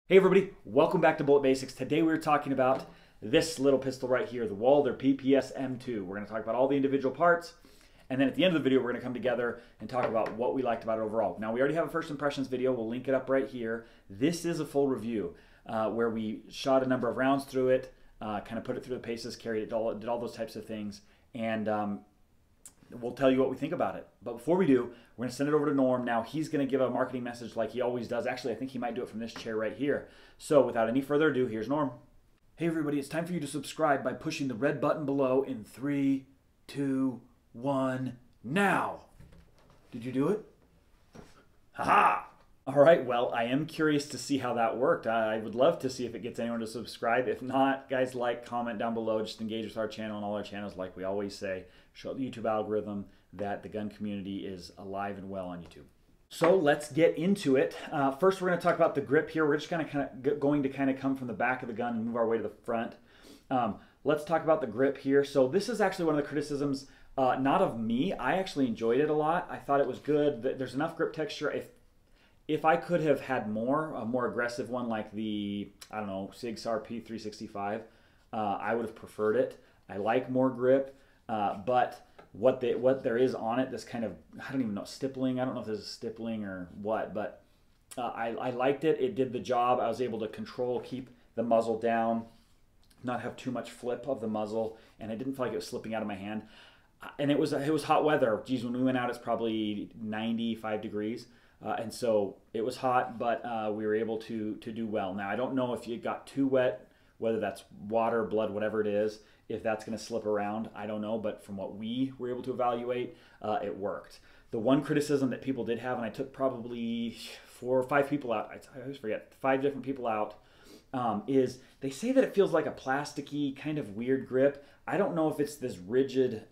Hey everybody, welcome back to Bullet Basics. Today we're talking about this little pistol right here, the Walther PPS M2. We're going to talk about all the individual parts, and then at the end of the video we're going to come together and talk about what we liked about it overall. Now we already have a first impressions video, we'll link it up right here. This is a full review where we shot a number of rounds through it, kind of put it through the paces, carried it, did all those types of things, and we'll tell you what we think about it. But before we do, we're going to send it over to Norm. Now, he's going to give a marketing message like he always does. Actually, I think he might do it from this chair right here. So without any further ado, here's Norm. Hey, everybody. It's time for you to subscribe by pushing the red button below in 3, 2, 1, now. Did you do it? Ha-ha! All right, well, I am curious to see how that worked. I would love to see if it gets anyone to subscribe. If not, guys, like, comment down below. Just engage with our channel and all our channels like we always say. Show the YouTube algorithm that the gun community is alive and well on YouTube. So let's get into it. First, we're going to talk about the grip here. We're just going to come from the back of the gun and move our way to the front. Let's talk about the grip here. So this is actually one of the criticisms, not of me. I actually enjoyed it a lot. I thought it was good. There's enough grip texture. If I could have had a more aggressive one like the, I don't know, SIG SAR P365, I would have preferred it. I like more grip, but what there is on it, this kind of, I don't even know, stippling. I don't know if this is stippling or what, but I liked it. It did the job. I was able to keep the muzzle down, not have too much flip of the muzzle, and I didn't feel like it was slipping out of my hand. And it was hot weather. Geez, when we went out, it's probably 95 degrees. And so it was hot, but we were able to do well. Now, I don't know if you got too wet, whether that's water, blood, whatever it is, if that's going to slip around. I don't know, but from what we were able to evaluate, it worked. The one criticism that people did have, and I took probably 4 or 5 people out, I always forget, 5 different people out, is they say that it feels like a plasticky, kind of weird grip. I don't know if it's this rigid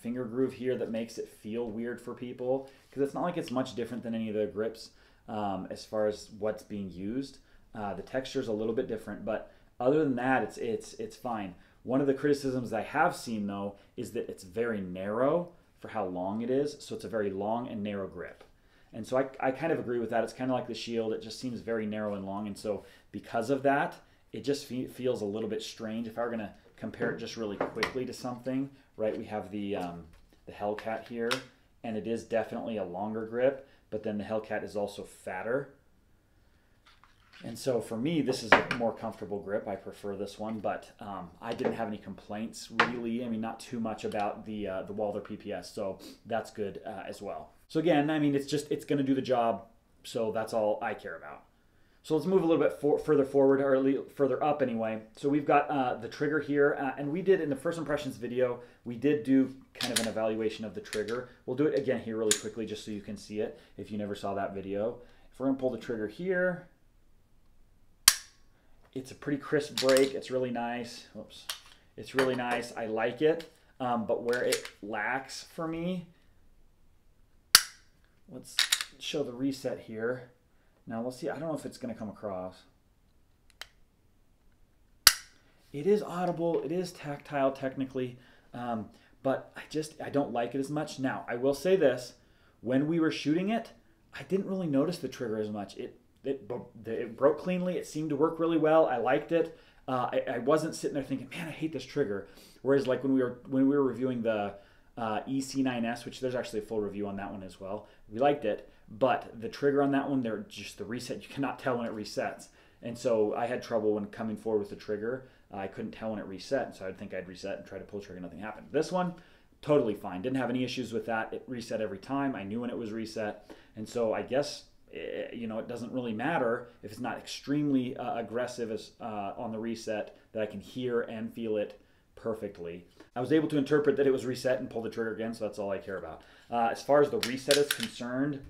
finger groove here that makes it feel weird for people, because it's not like it's much different than any of the grips as far as what's being used. The texture's a little bit different, but other than that, it's fine. One of the criticisms I have seen, though, is that it's very narrow for how long it is, so it's a very long and narrow grip. And so I kind of agree with that. It's kind of like the Shield. It just seems very narrow and long, and so because of that, it just feels a little bit strange. If I were going to compare it just really quickly to something, right, we have the Hellcat here, and it is definitely a longer grip, but then the Hellcat is also fatter. And so for me, this is a more comfortable grip. I prefer this one, but I didn't have any complaints really. I mean, not too much about the Walther PPS, so that's good as well. So again, I mean, it's going to do the job, so that's all I care about. So let's move a little bit further forward, or further up anyway. So we've got the trigger here, and we did in the first impressions video, we did do kind of an evaluation of the trigger. We'll do it again here really quickly just so you can see it if you never saw that video. If we're going to pull the trigger here, it's a pretty crisp break. It's really nice. Whoops. It's really nice. I like it. But where it lacks for me, let's show the reset here. Now let's see. I don't know if it's going to come across. It is audible. It is tactile technically. But I don't like it as much. Now, I will say this. When we were shooting it, I didn't really notice the trigger as much. It broke cleanly. It seemed to work really well. I liked it. I wasn't sitting there thinking, man, I hate this trigger. Whereas like when we were reviewing the EC9S, which there's actually a full review on that one as well, we liked it. But the trigger on that one, just the reset, you cannot tell when it resets. And so I had trouble when coming forward with the trigger. I couldn't tell when it reset, so I'd think I'd reset and try to pull the trigger, nothing happened. This one, totally fine. Didn't have any issues with that. It reset every time. I knew when it was reset. And so I guess, you know, it doesn't really matter if it's not extremely aggressive on the reset, that I can hear and feel it perfectly. I was able to interpret that it was reset and pull the trigger again, so that's all I care about. As far as the reset is concerned,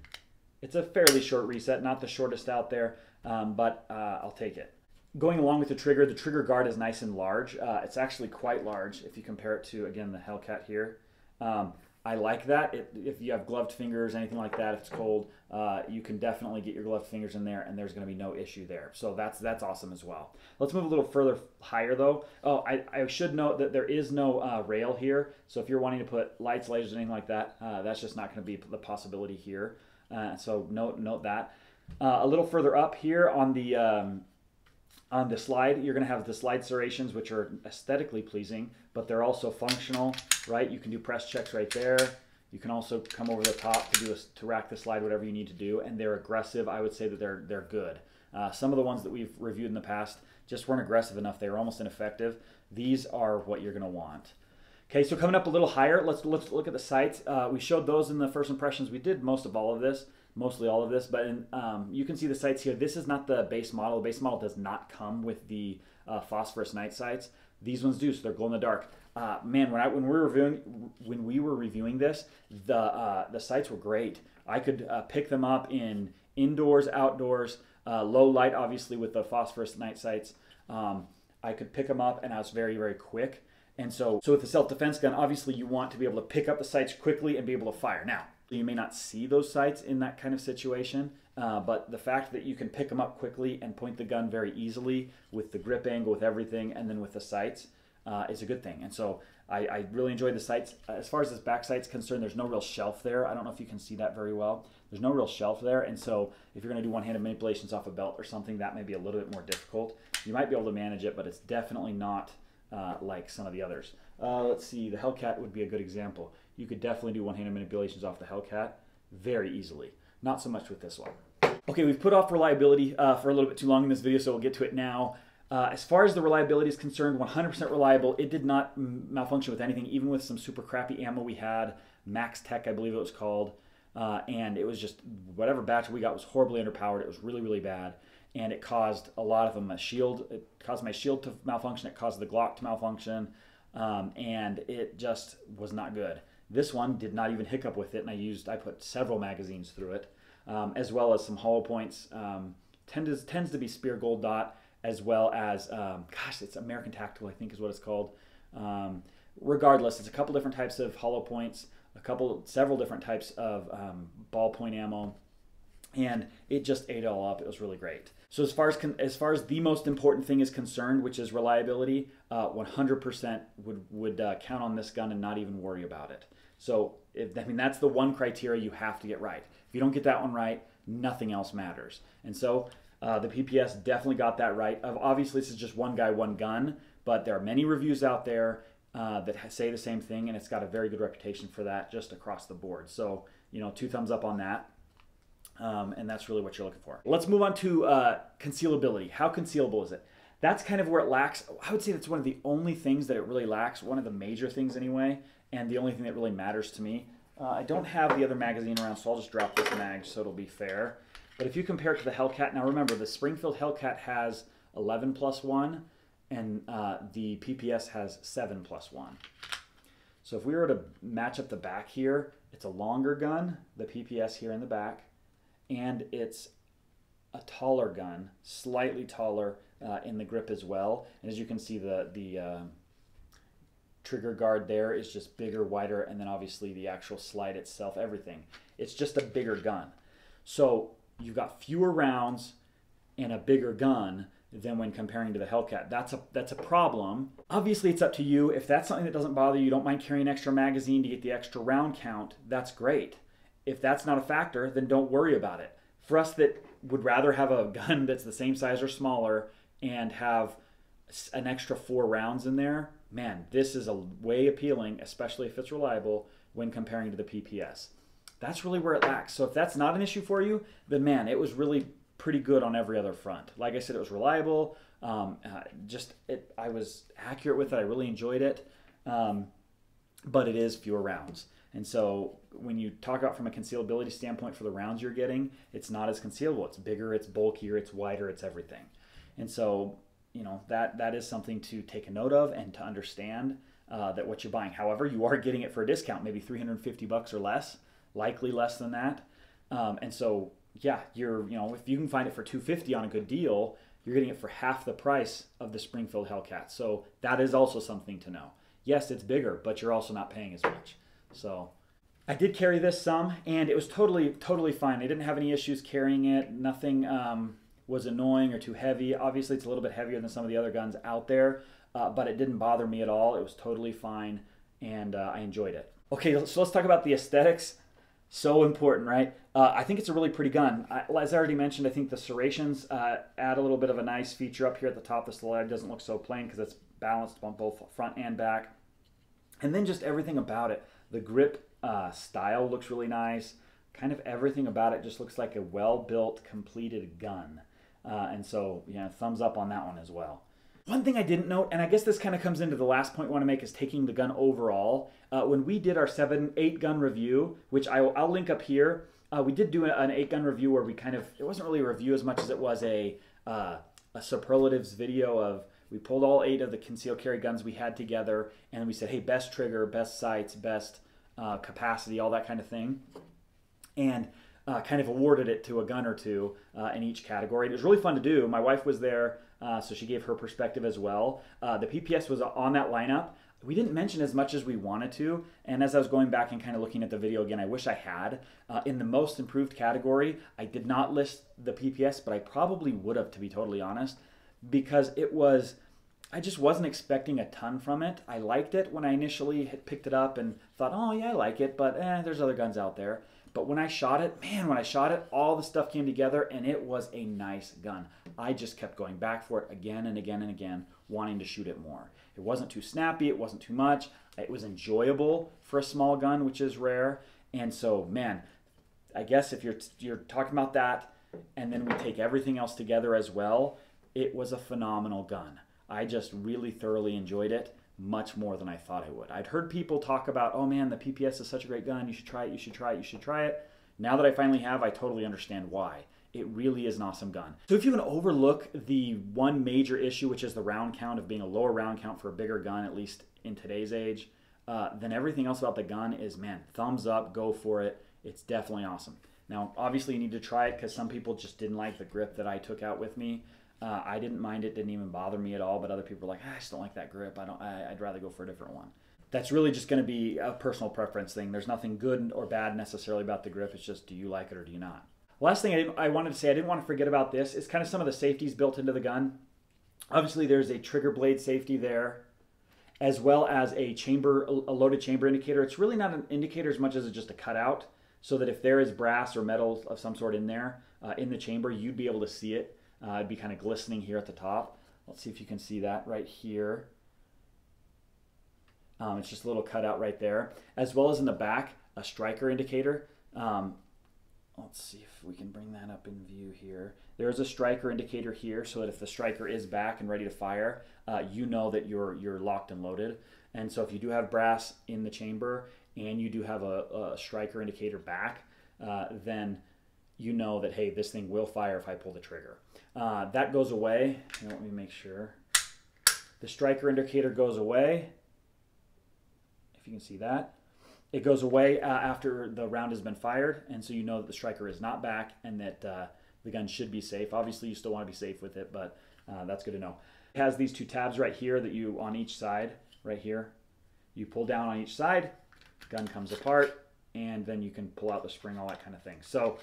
it's a fairly short reset, not the shortest out there, but I'll take it. Going along with the trigger guard is nice and large. It's actually quite large if you compare it to, again, the Hellcat here. I like that. If you have gloved fingers, anything like that, if it's cold, you can definitely get your gloved fingers in there, and there's going to be no issue there. So that's awesome as well. Let's move a little further higher, though. Oh, I should note that there is no rail here. So if you're wanting to put lights, lasers, anything like that, that's just not going to be the possibility here. So note that. A little further up here on the On the slide, you're going to have the slide serrations, which are aesthetically pleasing, but they're also functional, right? You can do press checks right there. You can also come over the top to rack the slide, whatever you need to do, and they're aggressive. I would say that they're good. Some of the ones that we've reviewed in the past just weren't aggressive enough. They were almost ineffective. These are what you're going to want. Okay, so coming up a little higher, let's look at the sights. We showed those in the first impressions. We did mostly all of this, but you can see the sights here. This is not the base model. The base model does not come with the phosphorus night sights. These ones do, so they're glow in the dark. Man, when we were reviewing this, the sights were great. I could pick them up in indoors, outdoors, low light, obviously with the phosphorus night sights. I could pick them up, and I was very, very quick. And so with the self-defense gun, obviously you want to be able to pick up the sights quickly and be able to fire. Now, you may not see those sights in that kind of situation, but the fact that you can pick them up quickly and point the gun very easily with the grip angle, with everything, and then with the sights is a good thing. And so I really enjoyed the sights. As far as this back sight's concerned, there's no real shelf there. I don't know if you can see that very well. There's no real shelf there, and so if you're going to do one-handed manipulations off a belt or something, that may be a little bit more difficult. You might be able to manage it, but it's definitely not like some of the others. Let's see, the Hellcat would be a good example. You could definitely do one-handed manipulations off the Hellcat very easily. Not so much with this one. Okay, we've put off reliability for a little bit too long in this video, so we'll get to it now. As far as the reliability is concerned, 100% reliable. It did not malfunction with anything, even with some super crappy ammo we had, Max Tech, I believe it was called, and it was just whatever batch we got was horribly underpowered. It was really, really bad, and it caused a lot of them a shield. It caused my shield to malfunction. It caused the Glock to malfunction, and it just was not good. This one did not even hiccup with it, and I put several magazines through it, as well as some hollow points. Tends to be Spear Gold Dot, as well as, gosh, it's American Tactical, I think is what it's called. Regardless, it's a couple different types of hollow points, several different types of ballpoint ammo, and it just ate it all up. It was really great. So as far as the most important thing is concerned, which is reliability, 100% would count on this gun and not even worry about it. So that's the one criteria you have to get right. If you don't get that one right, nothing else matters. And so the PPS definitely got that right. Obviously, this is just one guy, one gun, but there are many reviews out there that say the same thing, and it's got a very good reputation for that just across the board. So, 2 thumbs up on that. And that's really what you're looking for. Let's move on to concealability. How concealable is it? That's kind of where it lacks. I would say that's one of the only things that it really lacks, one of the major things anyway, and the only thing that really matters to me. I don't have the other magazine around, so I'll just drop this mag so it'll be fair. But if you compare it to the Hellcat, now remember, the Springfield Hellcat has 11+1, and the PPS has 7+1. So if we were to match up the back here, it's a longer gun, the PPS here in the back, and it's a taller gun, slightly taller in the grip as well. And as you can see, the trigger guard there is just bigger, wider, and then obviously the actual slide itself, everything. It's just a bigger gun. So you've got fewer rounds and a bigger gun than when comparing to the Hellcat. That's a problem. Obviously, it's up to you. If that's something that doesn't bother you, you don't mind carrying an extra magazine to get the extra round count, that's great. If that's not a factor, then don't worry about it. For us that would rather have a gun that's the same size or smaller and have an extra 4 rounds in there, man, this is a way appealing, especially if it's reliable when comparing to the PPS. That's really where it lacks. So if that's not an issue for you, then man, it was really pretty good on every other front. Like I said, it was reliable. I was accurate with it. I really enjoyed it. But it is fewer rounds. And so when you talk about from a concealability standpoint for the rounds you're getting, it's not as concealable. It's bigger, it's bulkier, it's wider, it's everything. And so, that is something to take a note of and to understand that what you're buying. However, you are getting it for a discount, maybe $350 or less, likely less than that. And so, yeah, if you can find it for $250 on a good deal, you're getting it for half the price of the Springfield Hellcat. So that is also something to know. Yes, it's bigger, but you're also not paying as much. So I did carry this some, and it was totally fine. I didn't have any issues carrying it. Nothing was annoying or too heavy. Obviously, it's a little bit heavier than some of the other guns out there, but it didn't bother me at all. It was totally fine, and I enjoyed it. Okay, so let's talk about the aesthetics. So important, right? I think it's a really pretty gun. As I already mentioned, I think the serrations add a little bit of a nice feature up here at the top. The slide doesn't look so plain because it's balanced on both front and back. And then just everything about it. The grip style looks really nice. Kind of everything about it just looks like a well-built, completed gun. And so, yeah, thumbs up on that one as well. One thing I didn't note, and I guess this kind of comes into the last point I want to make, is taking the gun overall. When we did our 8 gun review, which I'll link up here, we did do an 8 gun review where we it wasn't really a review as much as it was a superlatives video of, we pulled all 8 of the concealed carry guns we had together, and we said, hey, best trigger, best sights, best capacity, all that kind of thing. And kind of awarded it to a gun or two in each category. It was really fun to do. My wife was there, so she gave her perspective as well. The PPS was on that lineup. We didn't mention as much as we wanted to, and as I was going back and kind of looking at the video again, I wish I had. In the most improved category, I did not list the PPS, but I probably would have, to be totally honest, because I just wasn't expecting a ton from it. I liked it when I initially had picked it up and thought, oh yeah, I like it, but there's other guns out there. But when I shot it, man, when I shot it, all the stuff came together and it was a nice gun. I just kept going back for it again and again and again, wanting to shoot it more. It wasn't too snappy, it wasn't too much. It was enjoyable for a small gun, which is rare. And so, man, I guess if you're talking about that, and then we take everything else together as well, it was a phenomenal gun. I just really thoroughly enjoyed it. Much more than I thought I would. I'd heard people talk about, oh man, the PPS is such a great gun, you should try it, you should try it, you should try it. Now that I finally have, I totally understand why. It really is an awesome gun. So if you can overlook the one major issue, which is the round count of being a lower round count for a bigger gun, at least in today's age, then everything else about the gun is, man, thumbs up, go for it. It's definitely awesome. Now, obviously you need to try it because some people just didn't like the grip that I took out with me. I didn't mind it, didn't even bother me at all, but other people were like, I just don't like that grip. I'd rather go for a different one. That's really just going to be a personal preference thing. There's nothing good or bad necessarily about the grip. It's just, do you like it or do you not? Last thing I wanted to say, I didn't want to forget about this, is kind of some of the safeties built into the gun. Obviously, there's a trigger blade safety there, as well as a loaded chamber indicator. It's really not an indicator as much as it's just a cutout, so that if there is brass or metal of some sort in there, in the chamber, you'd be able to see it. It'd be kind of glistening here at the top. Let's see if you can see that right here. It's just a little cutout right there. As well as in the back, a striker indicator. Let's see if we can bring that up in view here. There's a striker indicator here so that if the striker is back and ready to fire, you know that you're locked and loaded. And so if you do have brass in the chamber and you do have a striker indicator back, then you know that, hey, this thing will fire if I pull the trigger. That goes away. Let me make sure. The striker indicator goes away. If you can see that. It goes away after the round has been fired, and so you know that the striker is not back and that the gun should be safe. Obviously, you still want to be safe with it, but that's good to know. It has these two tabs right here that you, on each side, right here, you pull down on each side, gun comes apart, and then you can pull out the spring, all that kind of thing. So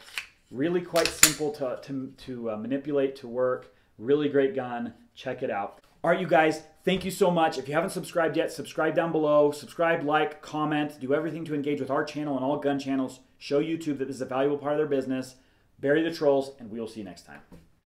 really quite simple to manipulate, to work. Really great gun. Check it out. All right, you guys, thank you so much. If you haven't subscribed yet, subscribe down below. Subscribe, like, comment, do everything to engage with our channel and all gun channels. Show YouTube that this is a valuable part of their business. Bury the trolls, and we will see you next time.